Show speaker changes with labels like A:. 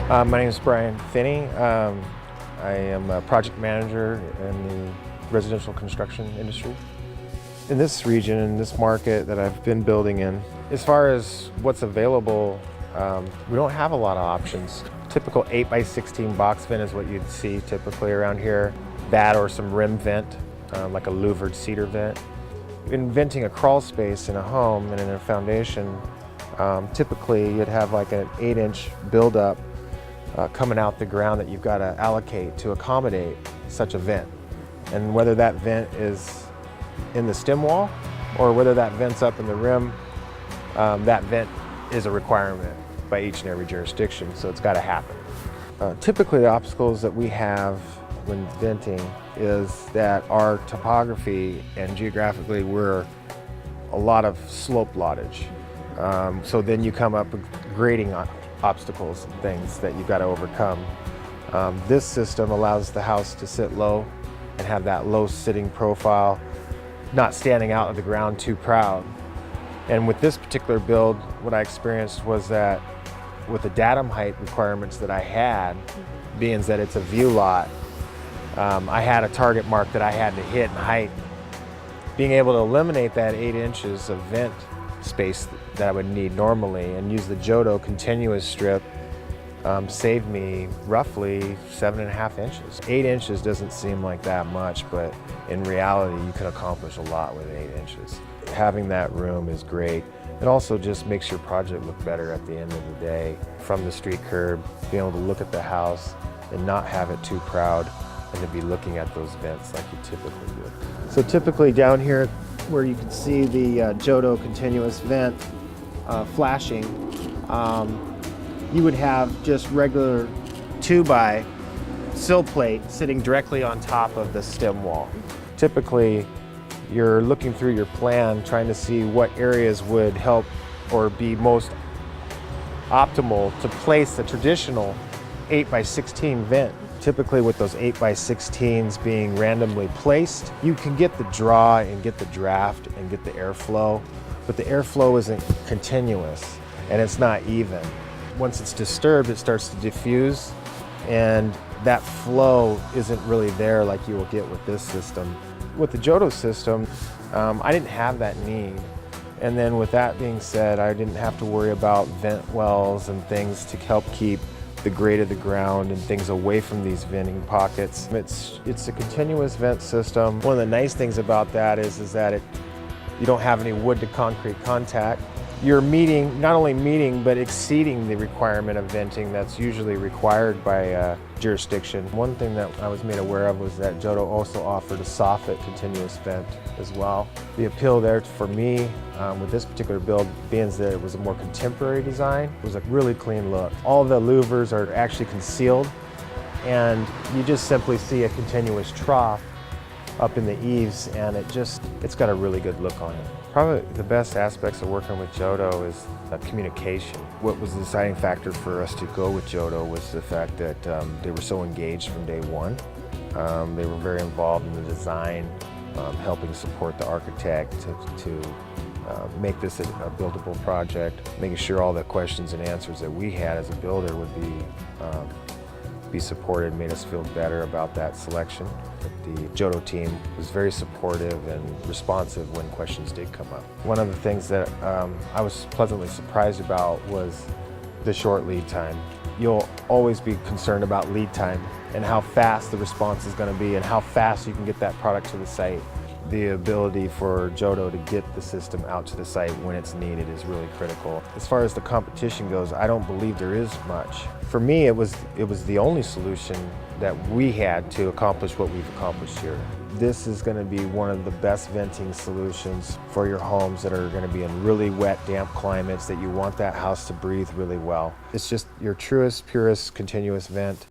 A: My name is Brian Finney. I am a project manager in the residential construction industry. In this region, in this market that I've been building in, as far as what's available, we don't have a lot of options. Typical 8x16 box vent is what you'd see typically around here. That or some rim vent, like a louvered cedar vent. In venting a crawl space in a home and in a foundation, typically you'd have like an 8-inch buildup coming out the ground that you've got to allocate to accommodate such a vent. And whether that vent is in the stem wall or whether that vent's up in the rim, that vent is a requirement by each and every jurisdiction, so it's got to happen. Typically the obstacles that we have when venting is that our topography and geographically we're a lot of slope lottage. So then you come up with grading obstacles and things that you've got to overcome. This system allows the house to sit low and have that low sitting profile, not standing out of the ground too proud. And with this particular build, what I experienced was that with the datum height requirements that I had, being that it's a view lot, I had a target mark that I had to hit in height. Being able to eliminate that 8 inches of vent space that I would need normally and use the Joto continuous strip saved me roughly 7.5 inches. 8 inches doesn't seem like that much, but in reality you can accomplish a lot with 8 inches. Having that room is great. It also just makes your project look better at the end of the day. From the street curb, being able to look at the house and not have it too proud and to be looking at those vents like you typically would. So typically down here where you can see the Joto continuous vent flashing, you would have just regular 2x sill plate sitting directly on top of the stem wall. Typically, you're looking through your plan trying to see what areas would help or be most optimal to place the traditional 8x16 vent. Typically with those 8x16s being randomly placed, you can get the draw and get the draft and get the airflow, but the airflow isn't continuous and it's not even. Once it's disturbed, it starts to diffuse and that flow isn't really there like you will get with this system. With the Joto system, I didn't have that need. And then with that being said, I didn't have to worry about vent wells and things to help keep the grade of the ground and things away from these venting pockets. It's a continuous vent system. One of the nice things about that is that you don't have any wood to concrete contact. You're not only meeting, but exceeding the requirement of venting that's usually required by jurisdiction. One thing that I was made aware of was that Joto also offered a soffit continuous vent as well. The appeal there for me with this particular build being that it was a more contemporary design, it was a really clean look. All the louvers are actually concealed and you just simply see a continuous trough up in the eaves and it's got a really good look on it. Probably the best aspects of working with Joto is communication. What was the deciding factor for us to go with Joto was the fact that they were so engaged from day one. They were very involved in the design, helping support the architect to make this a buildable project, making sure all the questions and answers that we had as a builder would be supported, made us feel better about that selection. The Joto team was very supportive and responsive when questions did come up. One of the things that I was pleasantly surprised about was the short lead time. You'll always be concerned about lead time and how fast the response is going to be and how fast you can get that product to the site. The ability for Joto to get the system out to the site when it's needed is really critical. As far as the competition goes, I don't believe there is much. For me, it was the only solution that we had to accomplish what we've accomplished here. This is going to be one of the best venting solutions for your homes that are going to be in really wet, damp climates that you want that house to breathe really well. It's just your truest, purest, continuous vent.